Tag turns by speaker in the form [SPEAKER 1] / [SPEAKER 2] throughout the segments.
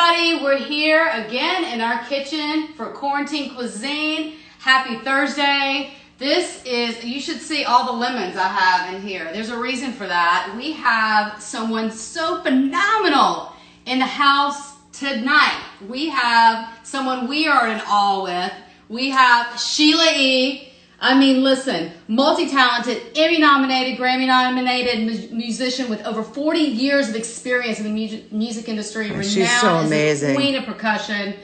[SPEAKER 1] everybody. We're here again in our kitchen for CORA-ntine Cuisine. Happy Thursday. This is, you should see all the lemons I have in here. There's a reason for that. We have someone so phenomenal in the house tonight. We have someone we are in awe with. We have Sheila E. I mean, listen, multi-talented, Emmy-nominated, Grammy-nominated musician with over 40 years of experience in the music industry.
[SPEAKER 2] She's so amazing.
[SPEAKER 1] As the Queen of Percussion.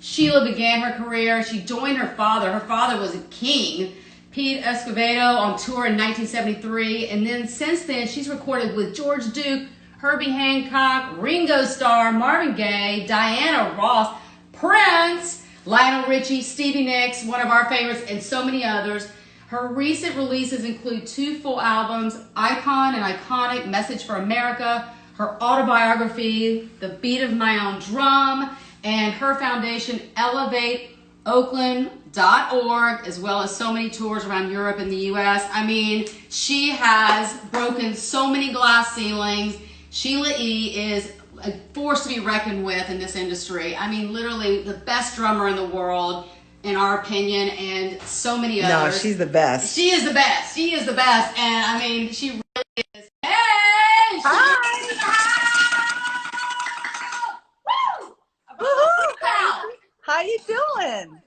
[SPEAKER 1] Sheila began her career. She joined her father. Her father was a king, Pete Escovedo, on tour in 1973. And then since then, she's recorded with George Duke, Herbie Hancock, Ringo Starr, Marvin Gaye, Diana Ross, Prince, Lionel Richie, Stevie Nicks, one of our favorites, and so many others. Her recent releases include 2 full albums, Icon and Iconic, Message for America, her autobiography, The Beat of My Own Drum, and her foundation, ElevateOakland.org, as well as so many tours around Europe and the US. I mean, she has broken so many glass ceilings. Sheila E. is a force to be reckoned with in this industry. I mean, literally the best drummer in the world, in our opinion, and so many others.
[SPEAKER 2] No, she's the best.
[SPEAKER 1] She is the best. She is the best. And I mean, she really is. Hey!
[SPEAKER 2] Woo! How you doing?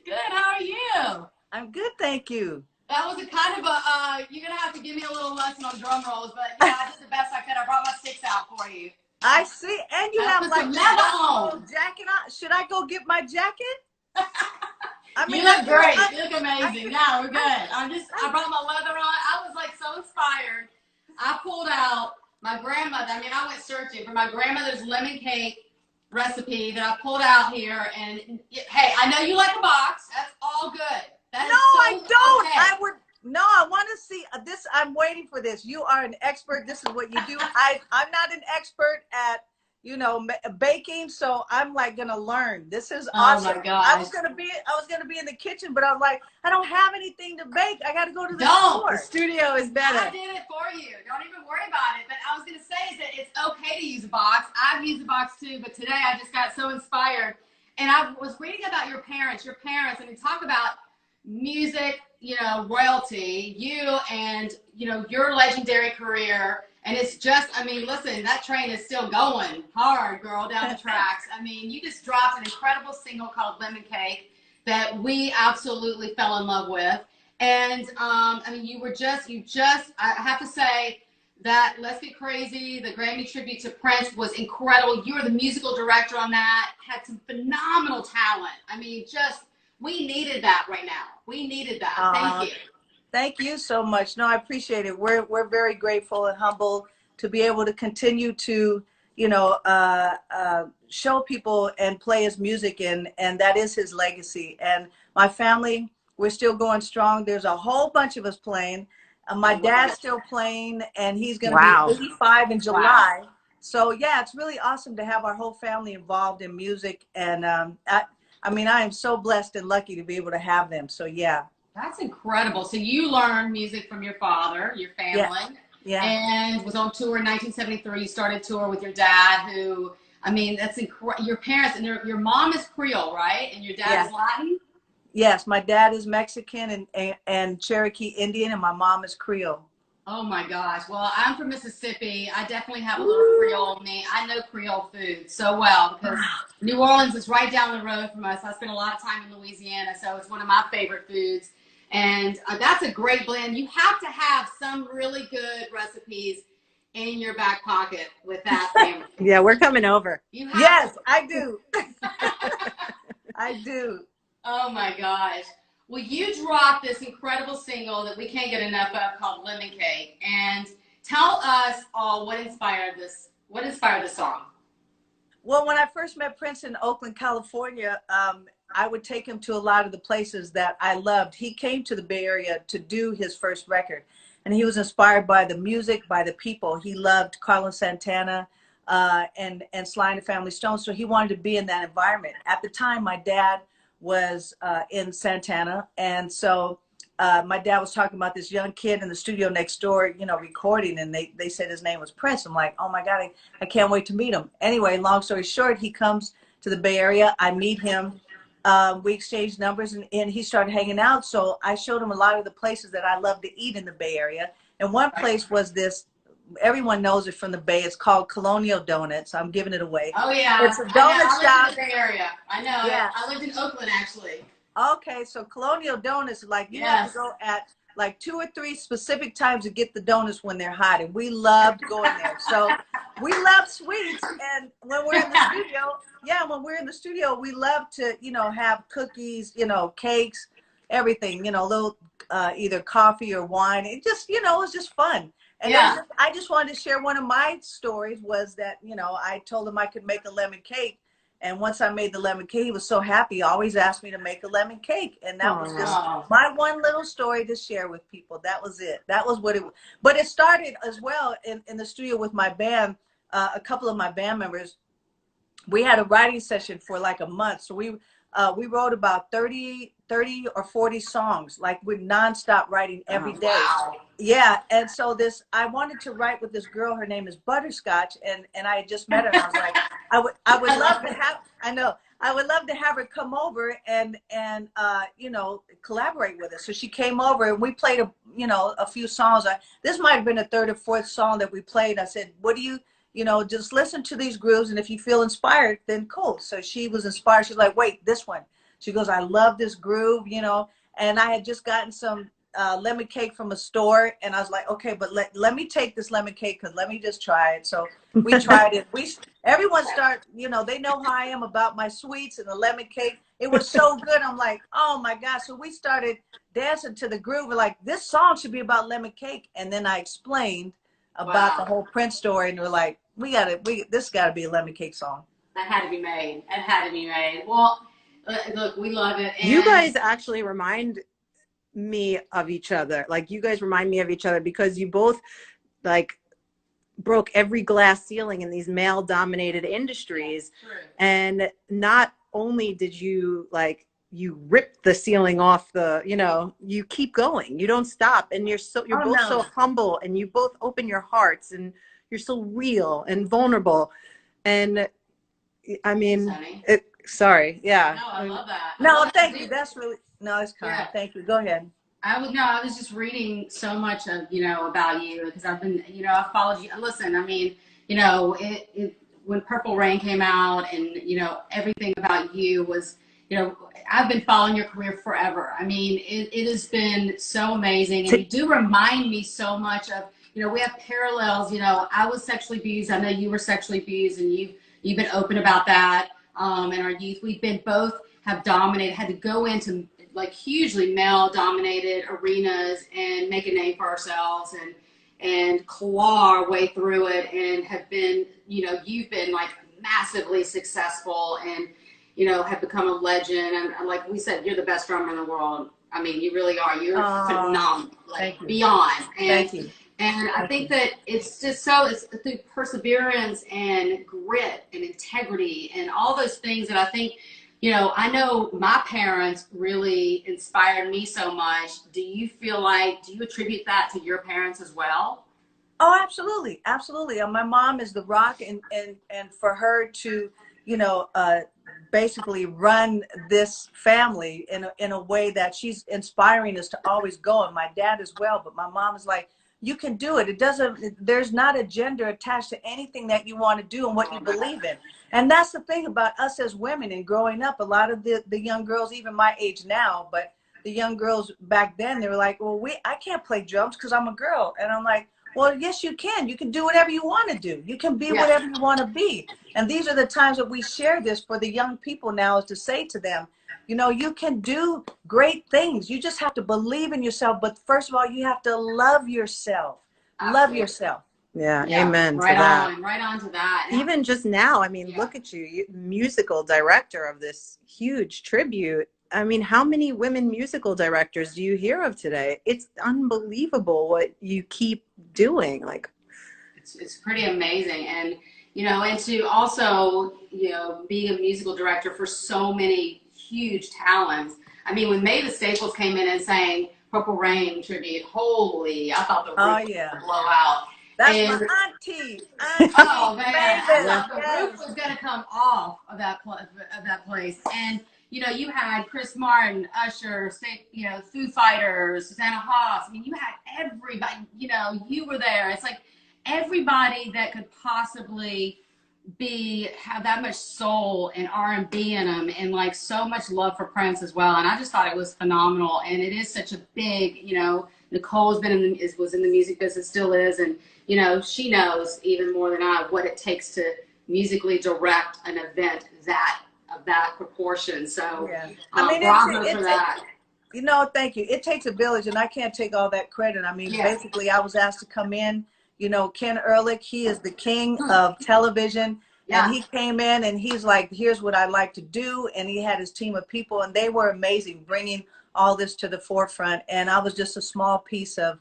[SPEAKER 1] Good. How are you?
[SPEAKER 2] I'm good, thank you.
[SPEAKER 1] That was a kind of a, you're going to have to give me a little lesson on drum rolls, but yeah, I did the best I could. I brought my sticks out for you.
[SPEAKER 2] I see, and you have like a jacket on. Should I go get my jacket?
[SPEAKER 1] I mean, you look great. You look amazing. No, we're good. I brought my leather on. I was like so inspired. I pulled out my grandmother. I mean, I went searching for my grandmother's lemon cake recipe that I pulled out here. And hey, I know you like a box. That's all good. That
[SPEAKER 2] no, I don't.
[SPEAKER 1] Okay.
[SPEAKER 2] I want to see this. I'm waiting for this. You are an expert. This is what you do. I'm not an expert at, baking, so I'm like gonna learn. This is awesome.
[SPEAKER 1] Oh my gosh.
[SPEAKER 2] I was gonna be in the kitchen, but I was like, I don't have anything to bake. I got to go to the store.
[SPEAKER 1] The studio is better.
[SPEAKER 2] I
[SPEAKER 1] did it for you. Don't even worry about it. But I was gonna say is that it's okay to use a box. I've used a box too, but today I just got so inspired, and I was reading about your parents. I mean, talk about music, royalty, you and, your legendary career. And it's just, I mean, listen, that train is still going hard, girl, down the tracks. I mean, you just dropped an incredible single called Lemon Cake that we absolutely fell in love with. And, I mean, I have to say that Let's Get Crazy, the Grammy tribute to Prince was incredible. You were the musical director on that, had some phenomenal talent. I mean, we needed that right now. We needed that. Thank you.
[SPEAKER 2] Thank you so much. No, I appreciate it. We're very grateful and humble to be able to continue to, show people and play his music, and that is his legacy. And my family, we're still going strong. There's a whole bunch of us playing. My dad's still playing, and he's going to be 85 in July. Wow. So yeah, it's really awesome to have our whole family involved in music. And I mean, I am so blessed and lucky to be able to have them. So yeah.
[SPEAKER 1] That's incredible. So you learned music from your father, your family, and was on tour in 1973. You started tour with your dad, who, I mean, that's incredible. Your parents, and your mom is Creole, right? And your dad is Latin?
[SPEAKER 2] Yes, my dad is Mexican and Cherokee Indian, and my mom is Creole.
[SPEAKER 1] Oh my gosh. Well, I'm from Mississippi. I definitely have a little Creole in me. I know Creole food so well because New Orleans is right down the road from us. I spent a lot of time in Louisiana, so it's one of my favorite foods. And that's a great blend. You have to have some really good recipes in your back pocket with that family.
[SPEAKER 3] Yeah, we're coming over.
[SPEAKER 2] Yes, I do. I do.
[SPEAKER 1] Oh my gosh. Well, you dropped this incredible single that we can't get enough of called Lemon Cake. And tell us all what inspired this song.
[SPEAKER 2] Well, when I first met Prince in Oakland, California, I would take him to a lot of the places that I loved. He came to the Bay Area to do his first record, and he was inspired by the music, by the people. He loved Carlos Santana and Sly and the Family Stone, so he wanted to be in that environment. At the time, my dad was in Santana, and so my dad was talking about this young kid in the studio next door, you know, recording, and they said his name was Prince. I'm like, oh my God, I can't wait to meet him. Anyway, long story short, he comes to the Bay Area. I meet him. We exchanged numbers, and he started hanging out. So I showed him a lot of the places that I love to eat in the Bay Area. And one place was this, everyone knows it from the Bay. It's called Colonial Donuts. I'm giving it away.
[SPEAKER 1] Oh yeah,
[SPEAKER 2] it's a donut shop.
[SPEAKER 1] I lived in the Bay Area. I know.
[SPEAKER 2] Yeah.
[SPEAKER 1] I lived in Oakland actually.
[SPEAKER 2] Okay, so Colonial Donuts, like you have to go at like 2 or 3 specific times to get the donuts when they're hot, and we loved going there. So we love sweets, and when we're in the studio, when we're in the studio, we love to, you know, have cookies, you know, cakes, everything, you know, little either coffee or wine. It just, you know, it was just fun. And I just wanted to share one of my stories was that, you know, I told him I could make a lemon cake. And once I made the lemon cake, he was so happy. He always asked me to make a lemon cake. And that was just my one little story to share with people. That was it. That was what it was. But it started as well in the studio with my band. A couple of my band members, we had a writing session for like a month. So we wrote about 30 or 40 songs, like with nonstop writing every day.
[SPEAKER 1] Wow.
[SPEAKER 2] Yeah. And so I wanted to write with this girl. Her name is Butterscotch. And I had just met her. And I was like, I would love to have, I would love to have her come over and you know, collaborate with us. So she came over and we played a few songs. This might've been the 3rd or 4th song that we played. I said, what do you know, just listen to these grooves, and if you feel inspired, then cool. So she was inspired. She's like, wait, this one. She goes, I love this groove, you know. And I had just gotten some lemon cake from a store, and I was like, okay, but let me take this lemon cake, because let me just try it. So we tried it. Everyone you know, they know how I am about my sweets and the lemon cake. It was so good. I'm like, oh my God. So we started dancing to the groove. We're like, this song should be about lemon cake. And then I explained about the whole Prince story, and we're like, this gotta be a lemon cake song.
[SPEAKER 1] That had to be made. It had to be made. Well, look, we love it. And
[SPEAKER 3] you guys actually remind me of each other. Like, you guys remind me of each other because you both like broke every glass ceiling in these male dominated industries. And not only did you you rip the ceiling off you know, you keep going, you don't stop, and you're both so humble, and you both open your hearts, and you're so real and vulnerable. And I mean, sorry. Yeah.
[SPEAKER 1] No, I love that.
[SPEAKER 2] No, thank you. That's really, no, it's kind. Yeah. Thank you. Go ahead.
[SPEAKER 1] I was just reading so much of, you know, about you, because I've been, you know, I followed you. Listen, I mean, you know, when Purple Rain came out, and, you know, everything about you was, you know, I've been following your career forever. I mean, it has been so amazing. And you do remind me so much of, you know, we have parallels. You know, I was sexually abused. I know you were sexually abused, and you've been open about that. In our youth, both have dominated, had to go into like hugely male dominated arenas and make a name for ourselves and claw our way through it, and have been, you know, you've been like massively successful, and, you know, have become a legend. And like we said, you're the best drummer in the world. I mean, you really are. You're phenomenal, like beyond. And,
[SPEAKER 2] thank you.
[SPEAKER 1] And I think that it's just it's through perseverance and grit and integrity and all those things that I think, you know, I know my parents really inspired me so much. Do you attribute that to your parents as well?
[SPEAKER 2] Oh, absolutely. Absolutely. My mom is the rock, and for her to, you know, basically run this family in a way that she's inspiring us to always go. And my dad as well. But my mom is like, you can do it. There's not a gender attached to anything that you want to do and what you believe in. And that's the thing about us as women and growing up. A lot of the young girls, even my age now, but the young girls back then, they were like, well, I can't play drums because I'm a girl. And I'm like, well, yes, you can. You can do whatever you want to do. You can be whatever you want to be. And these are the times that we share this for the young people now, is to say to them, you know, you can do great things. You just have to believe in yourself. But first of all, you have to love yourself. Absolutely. Love yourself.
[SPEAKER 3] Yeah, amen to that.
[SPEAKER 1] Right on to that.
[SPEAKER 3] Even just now, I mean, look at you, musical director of this huge tribute. I mean, how many women musical directors do you hear of today? It's unbelievable what you keep doing. Like,
[SPEAKER 1] it's pretty amazing. And, you know, and to also, you know, being a musical director for so many huge talents. I mean, when Mavis Staples came in and sang Purple Rain tribute. Holy, I thought the roof was gonna blow out.
[SPEAKER 2] That's
[SPEAKER 1] and,
[SPEAKER 2] my auntie.
[SPEAKER 1] Oh man, I thought the
[SPEAKER 2] yes.
[SPEAKER 1] roof was gonna come off of that place. And you know, you had Chris Martin, Usher, you know, Foo Fighters, Susanna Hoffs. I mean, you had everybody. You know, you were there. It's like everybody that could possibly have that much soul and R&B in them, and like so much love for Prince as well. And I just thought it was phenomenal. And it is such a big, you know, Nicole's been was in the music business, still is, and you know, she knows even more than I what it takes to musically direct an event of that proportion. So
[SPEAKER 2] I mean,
[SPEAKER 1] bravo for that.
[SPEAKER 2] You know, thank you. It takes a village, and I can't take all that credit. I mean, basically, I was asked to come in. You know, Ken Ehrlich, he is the king of television. And he came in and he's like, here's what I'd like to do. And he had his team of people, and they were amazing, bringing all this to the forefront. And I was just a small piece of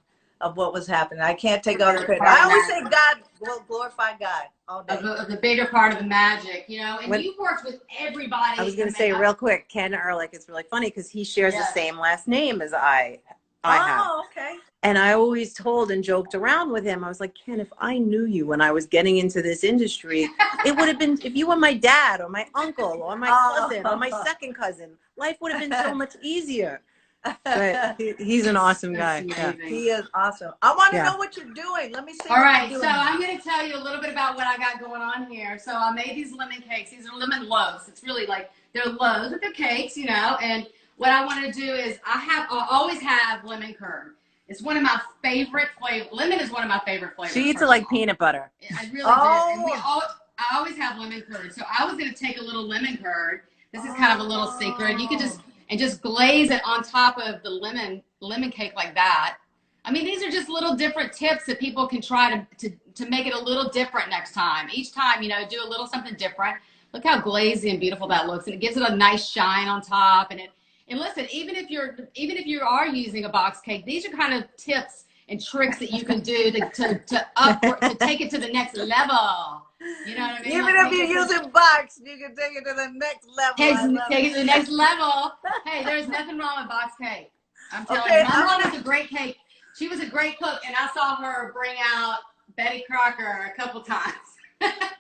[SPEAKER 2] what was happening. I can't take all the credit. I always say God, will glorify God all day.
[SPEAKER 1] Of the bigger part of the magic, you know. And you've worked with everybody.
[SPEAKER 3] I was going to say real quick, Ken Ehrlich, it's really funny because he shares the same last name as I have.
[SPEAKER 2] Oh, okay.
[SPEAKER 3] And I always told and joked around with him. I was like, Ken, if I knew you when I was getting into this industry, it would have been, if you were my dad or my uncle or my cousin or my second cousin, life would have been so much easier. But he's an awesome guy.
[SPEAKER 2] Yeah. He is awesome. I want to know what you're doing. Let me see.
[SPEAKER 1] All right. So I'm going to tell you a little bit about what I got going on here. So I made these lemon cakes. These are lemon loaves. It's really like, they're loaves, but they're cakes, you know. And what I want to do is I always have lemon curd. It's one of my favorite flavors. Lemon is one of my favorite flavors.
[SPEAKER 3] She eats it like peanut butter.
[SPEAKER 1] I really do. And I always have lemon curd. So I was going to take a little lemon curd. This is kind of a little secret. You could just glaze it on top of the lemon cake like that. I mean, these are just little different tips that people can try to make it a little different next time. Each time, you know, do a little something different. Look how glazy and beautiful that looks, and it gives it a nice shine on top. And listen, even if you are using a box cake, these are kind of tips and tricks that you can do to take it to the next level. You know what I mean?
[SPEAKER 2] Even if you're using box, you can take it to the next level.
[SPEAKER 1] Take it to the next level. Hey, there's nothing wrong with box cake. I'm telling you, my mom is a great cake. She was a great cook, and I saw her bring out Betty Crocker a couple times.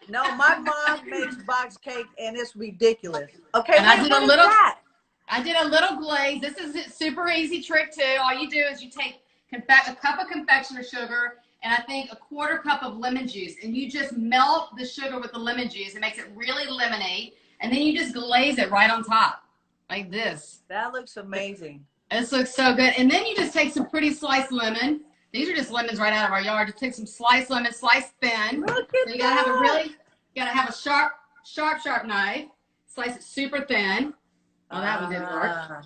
[SPEAKER 2] No, my mom makes box cake, and it's ridiculous. Okay,
[SPEAKER 1] and I did a little glaze. This is a super easy trick too. All you do is you take a cup of confectioner sugar and I think a quarter cup of lemon juice, and you just melt the sugar with the lemon juice. It makes it really lemony, and then you just glaze it right on top like this.
[SPEAKER 2] That looks amazing.
[SPEAKER 1] This looks so good. And then you just take some pretty sliced lemon. These are just lemons right out of our yard. Just take some sliced lemon, sliced thin.
[SPEAKER 2] Look at
[SPEAKER 1] so you gotta have a sharp knife. Slice it super thin. Oh, that one didn't work.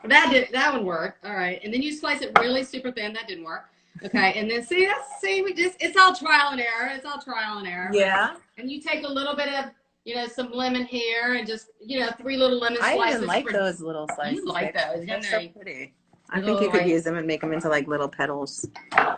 [SPEAKER 1] That one worked. All right. And then you slice it really super thin. That didn't work. Okay. And then it's all trial and error. It's all trial and error.
[SPEAKER 2] Yeah.
[SPEAKER 1] And you take a little bit of, you know, some lemon here and just, you know, 3 little lemon slices.
[SPEAKER 3] I even like those little slices.
[SPEAKER 1] You like those.
[SPEAKER 3] They're so pretty. I think you could use them and make them into like little petals.
[SPEAKER 1] I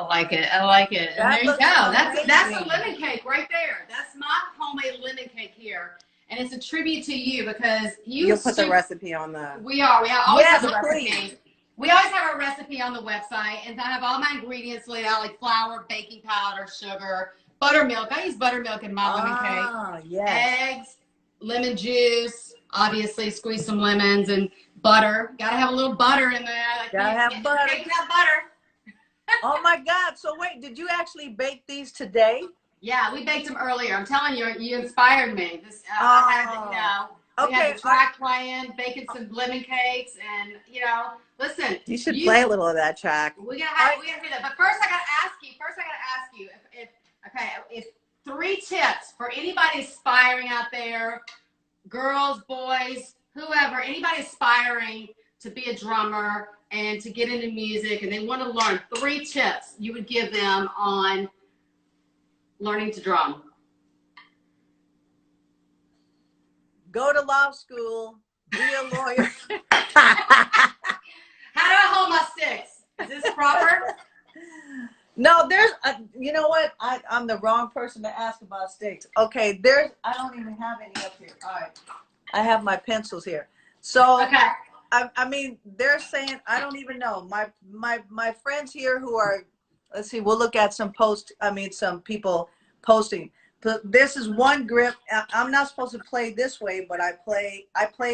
[SPEAKER 1] like it. And there you go. That's the lemon cake right there. That's my homemade lemon cake here. And it's a tribute to you because you'll
[SPEAKER 3] put the recipe on the.
[SPEAKER 1] We always have the recipe. We always have our recipe on the website, and I have all my ingredients laid out, like flour, baking powder, sugar, buttermilk. I use buttermilk in my lemon cake.
[SPEAKER 2] Yes.
[SPEAKER 1] Eggs, lemon juice, obviously squeeze some lemons, and butter. Gotta have a little butter in there.
[SPEAKER 2] Gotta have butter.
[SPEAKER 1] Cake without butter.
[SPEAKER 2] Oh my God! So wait, did you actually bake these today?
[SPEAKER 1] Yeah, we baked them earlier. I'm telling you, you inspired me. We had the track playing, baking some lemon cakes, and listen.
[SPEAKER 3] You should play a little of that track.
[SPEAKER 1] We gotta do that. But first, I gotta ask you. If 3 tips for anybody aspiring out there, girls, boys, whoever, anybody aspiring to be a drummer and to get into music, and they want to learn 3 tips you would give them on learning to drum.
[SPEAKER 2] Go to law school. Be a lawyer.
[SPEAKER 1] How do I hold my sticks? Is this proper?
[SPEAKER 2] No, you know what? I'm the wrong person to ask about sticks. Okay, I don't even have any up here. All right. I have my pencils here. So I mean, they're saying, I don't even know. My friends here who are, let's see, we'll look at some some people posting. This is one grip. I'm not supposed to play this way, but I play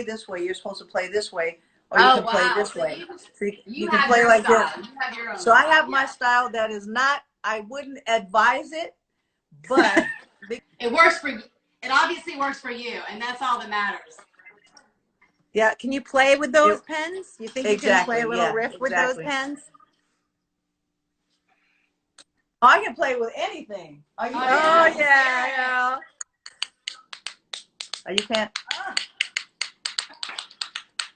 [SPEAKER 2] this way. You're supposed to play this way, or you can play this way. So you can play like this.
[SPEAKER 1] You have your own
[SPEAKER 2] So I
[SPEAKER 1] style,
[SPEAKER 2] have my style that is not, I wouldn't advise it, but
[SPEAKER 1] it works for you. It obviously works for you, and that's all that matters.
[SPEAKER 3] Yeah, can you play with those pens? You think you can play a little riff with those pens?
[SPEAKER 2] I can play with anything.
[SPEAKER 3] Oh yeah.
[SPEAKER 2] Oh, you can't.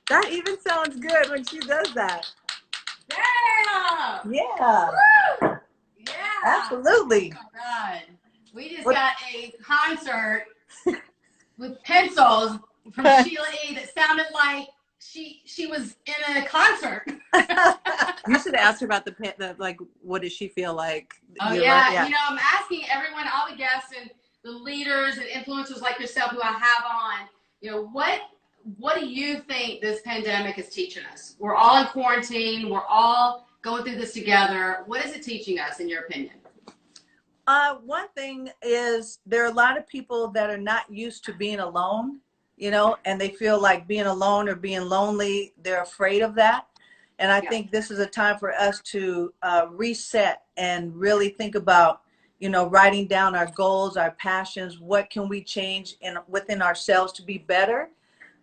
[SPEAKER 3] That even sounds good when she does that.
[SPEAKER 1] Yeah.
[SPEAKER 2] Yeah.
[SPEAKER 1] Woo! Yeah.
[SPEAKER 2] Absolutely.
[SPEAKER 1] Oh my God. We just got a concert with pencils from Sheila E that sounded like she was in a concert.
[SPEAKER 3] You should ask her about the like, what does she feel like?
[SPEAKER 1] Oh yeah. You know, I'm asking everyone, all the guests and the leaders and influencers like yourself who I have on, you know, what do you think this pandemic is teaching us? We're all in quarantine. We're all going through this together. What is it teaching us, in your opinion?
[SPEAKER 2] One thing is there are a lot of people that are not used to being alone, you know, and they feel like being alone or being lonely. They're afraid of that. And I think this is a time for us to reset and really think about, you know, writing down our goals, our passions. What can we change within ourselves to be better?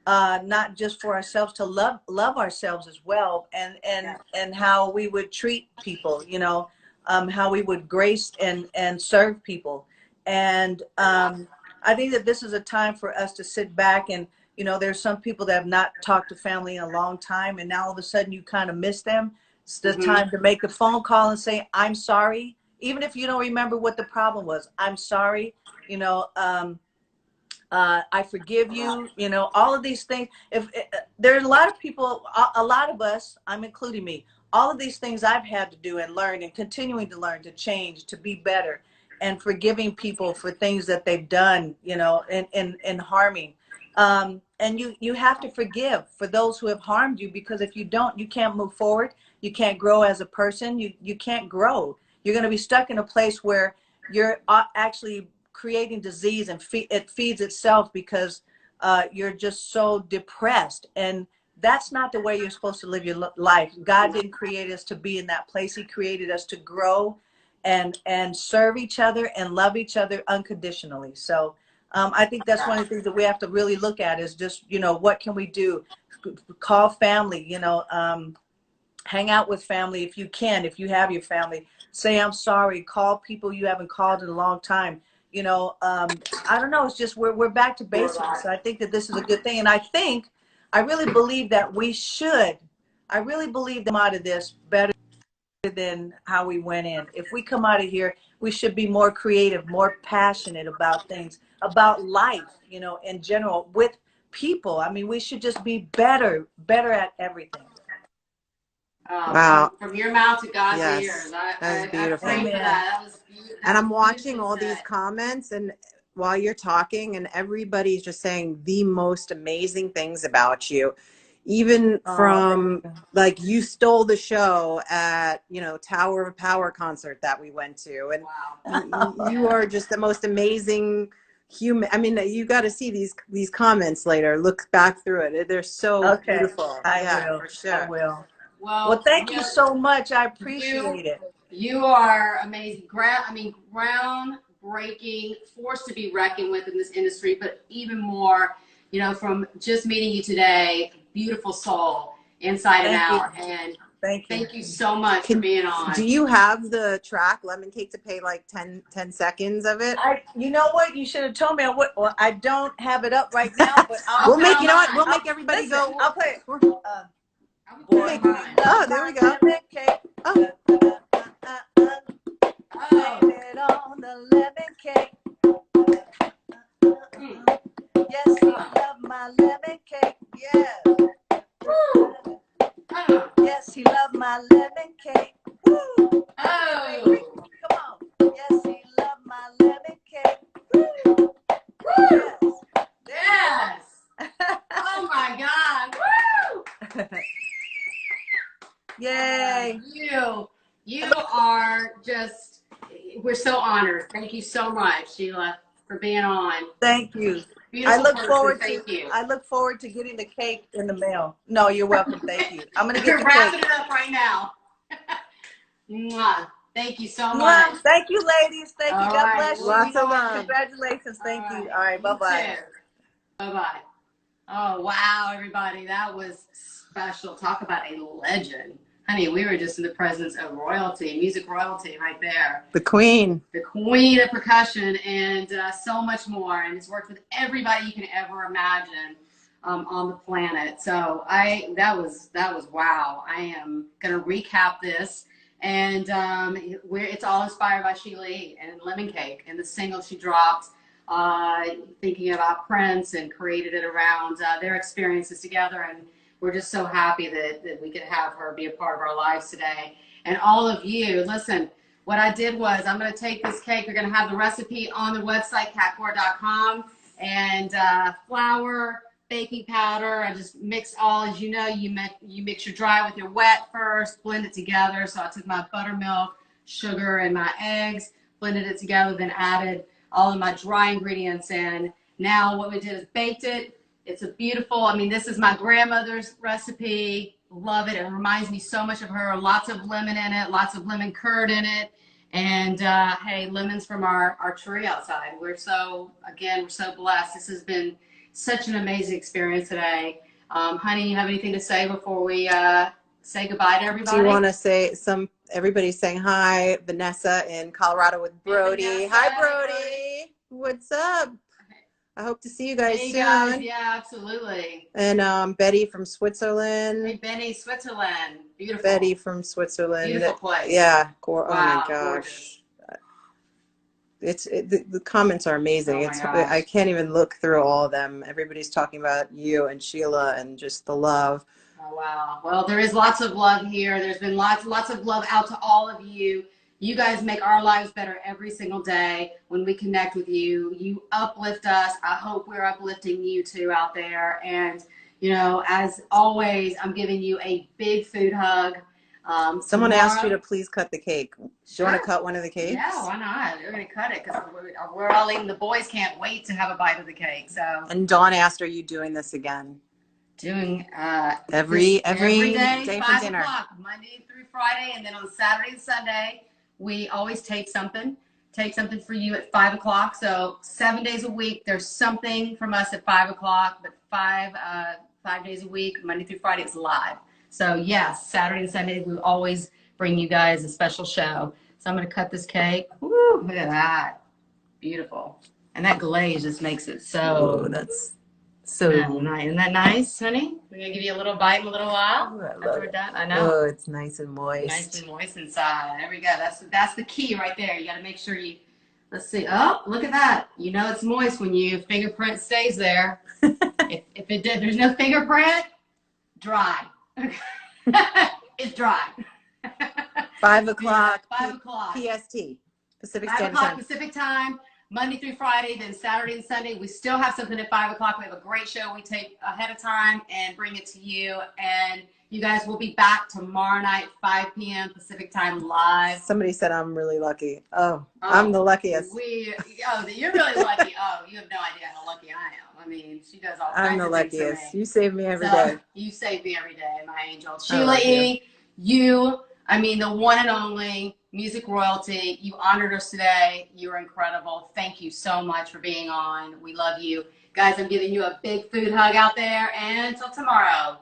[SPEAKER 2] Not just for ourselves, to love ourselves as well, and how we would treat people, you know, how we would grace and serve people. And I think that this is a time for us to sit back and, you know, there's some people that have not talked to family in a long time, and now all of a sudden you kind of miss them. It's the time to make a phone call and say, I'm sorry. Even if you don't remember what the problem was, I'm sorry, you know, I forgive you, you know, all of these things. There's a lot of people, a lot of us, I'm including me, all of these things I've had to do and learn and continuing to learn, to change, to be better, and forgiving people for things that they've done, you know, and harming. And you have to forgive for those who have harmed you, because if you don't, you can't move forward. You can't grow as a person. You can't grow. You're going to be stuck in a place where you're actually creating disease, and it feeds itself because you're just so depressed. And that's not the way you're supposed to live your life. God didn't create us to be in that place. He created us to grow and serve each other and love each other unconditionally. So I think that's one of the things that we have to really look at, is just, you know, what can we do? Call family, you know, hang out with family if you can, if you have your family. Say, I'm sorry. Call people you haven't called in a long time. You know, I don't know. It's just we're back to basics. I think that this is a good thing. And I really believe that I really believe them out of this better than how we went in. If we come out of here, we should be more creative, more passionate about things, about life, you know, in general, with people. I mean, we should just be better at everything.
[SPEAKER 3] Wow.
[SPEAKER 1] From your mouth to God's ears.
[SPEAKER 3] That's beautiful.
[SPEAKER 1] I prayed for that. That was beautiful.
[SPEAKER 3] And I'm watching all these comments, and while you're talking, and everybody's just saying the most amazing things about you. Even from like, you stole the show at, you know, Tower of Power concert that we went to, and you are just the most amazing human. I mean, you got to see these comments later. Look back through it. They're so beautiful.
[SPEAKER 2] I will.
[SPEAKER 3] For sure.
[SPEAKER 2] I will. Well, thank you so much. I appreciate it.
[SPEAKER 1] You are amazing. Groundbreaking, force to be reckoned with in this industry, but even more, you know, from just meeting you today, beautiful soul, inside and out. And thank you so much for being on.
[SPEAKER 3] Do you have the track Lemon Cake to Pay, like 10 seconds of it?
[SPEAKER 2] You know what? You should have told me. Well, I don't have it up right now, but
[SPEAKER 3] we'll make everybody go.
[SPEAKER 2] I'll play it.
[SPEAKER 3] Oh, there we go.
[SPEAKER 2] Oh. Blame it on the lemon cake. Yes, you love my lemon cake. Yes. Yes, he loved my lemon cake. Woo. Oh. Come on. Yes, he loved my lemon cake. Woo. Woo. Yes.
[SPEAKER 1] Yes. Oh my God. Woo. You are just, we're so honored. Thank you so much, Sheila, for being on.
[SPEAKER 2] Thank you.
[SPEAKER 1] Beautiful
[SPEAKER 2] I look forward to getting the cake in the mail. No, you're welcome. Thank you. I'm gonna get the
[SPEAKER 1] wrapping
[SPEAKER 2] cake.
[SPEAKER 1] it up right now. Mwah. Thank you so much.
[SPEAKER 2] Thank you, ladies. Thank you. God bless you.
[SPEAKER 3] Lots of love.
[SPEAKER 2] Congratulations. Thank you. All right. Bye-bye.
[SPEAKER 1] Bye-bye. Oh, wow, everybody. That was special. Talk about a legend. Honey, we were just in the presence of royalty, music royalty right there.
[SPEAKER 3] The Queen.
[SPEAKER 1] The Queen of Percussion, and so much more. And it's worked with everybody you can ever imagine on the planet. So that was wow. I am going to recap this. And it's all inspired by Sheila E and Lemon Cake and the single she dropped, thinking about Prince, and created it around their experiences together. And we're just so happy that we could have her be a part of our lives today. And all of you, listen, what I did was I'm going to take this cake. We're going to have the recipe on the website, catcora.com, and flour, baking powder. I just mix all, as you know, you mix your dry with your wet first, blend it together. So I took my buttermilk, sugar, and my eggs, blended it together, then added all of my dry ingredients in. Now what we did is baked it. It's a beautiful, I mean, this is my grandmother's recipe. Love it. It reminds me so much of her. Lots of lemon in it, lots of lemon curd in it. And hey, lemons from our tree outside. We're so blessed. This has been such an amazing experience today. Honey, you have anything to say before we say goodbye to everybody?
[SPEAKER 3] Do you want to say everybody's saying hi. Vanessa in Colorado with Brody.
[SPEAKER 1] Vanessa,
[SPEAKER 3] hi, Brody. What's up? I hope to see you guys soon.
[SPEAKER 1] Guys. Yeah, absolutely.
[SPEAKER 3] And Betty from Switzerland.
[SPEAKER 1] Hey, Benny, Switzerland. Beautiful.
[SPEAKER 3] Betty from Switzerland.
[SPEAKER 1] Beautiful place.
[SPEAKER 3] Yeah.
[SPEAKER 1] Wow,
[SPEAKER 3] oh my gosh. Gorgeous. The comments are amazing. I can't even look through all of them. Everybody's talking about you and Sheila and just the love.
[SPEAKER 1] Oh, wow. Well, there is lots of love here. There's been lots of love out to all of you. You guys make our lives better every single day when we connect with you. You uplift us. I hope we're uplifting you too out there. And, you know, as always, I'm giving you a big food hug.
[SPEAKER 3] Someone asked you to please cut the cake. Do you want to cut one of the cakes?
[SPEAKER 1] Yeah, why not? We're going to cut it because we're all eating. The boys can't wait to have a bite of the cake. So.
[SPEAKER 3] And Dawn asked, are you doing this again?
[SPEAKER 1] Doing
[SPEAKER 3] every
[SPEAKER 1] day
[SPEAKER 3] for
[SPEAKER 1] 5
[SPEAKER 3] dinner.
[SPEAKER 1] o'clock, Monday through Friday, and then on Saturday and Sunday, we always tape something for you at 5 o'clock. So 7 days a week, there's something from us at 5 o'clock, but 5 days a week, Monday through Friday, it's live. So yes, Saturday and Sunday, we always bring you guys a special show. So I'm going to cut this cake. Woo, look at that. Beautiful. And that glaze just makes it so.
[SPEAKER 3] Oh, that's so
[SPEAKER 1] nice. Isn't that nice, honey? We're going to give you a little bite in a little while after we're done. I know.
[SPEAKER 3] Oh, it's nice and moist.
[SPEAKER 1] Nice and moist inside. There we go. That's the key right there. You got to make sure you, let's see. Oh, look at that. You know it's moist when your fingerprint stays there. if it did, there's no fingerprint, dry. It's dry.
[SPEAKER 3] 5 o'clock.
[SPEAKER 1] 5 o'clock.
[SPEAKER 3] PST. Pacific
[SPEAKER 1] 5
[SPEAKER 3] Standard
[SPEAKER 1] o'clock
[SPEAKER 3] Time.
[SPEAKER 1] Pacific time. Monday through Friday, then Saturday and Sunday. We still have something at 5 o'clock. We have a great show we take ahead of time and bring it to you. And you guys will be back tomorrow night, 5 p.m. Pacific time live.
[SPEAKER 3] Somebody said I'm really lucky. Oh, I'm the luckiest.
[SPEAKER 1] You're really lucky. Oh, you have no idea how lucky I am. I mean, she does all kinds of things.
[SPEAKER 3] I'm the luckiest. You save me every day.
[SPEAKER 1] You save me every day, my angel. Sheila E, I mean, the one and only music royalty. You honored us today. You were incredible. Thank you so much for being on. We love you. Guys, I'm giving you a big food hug out there. And until tomorrow.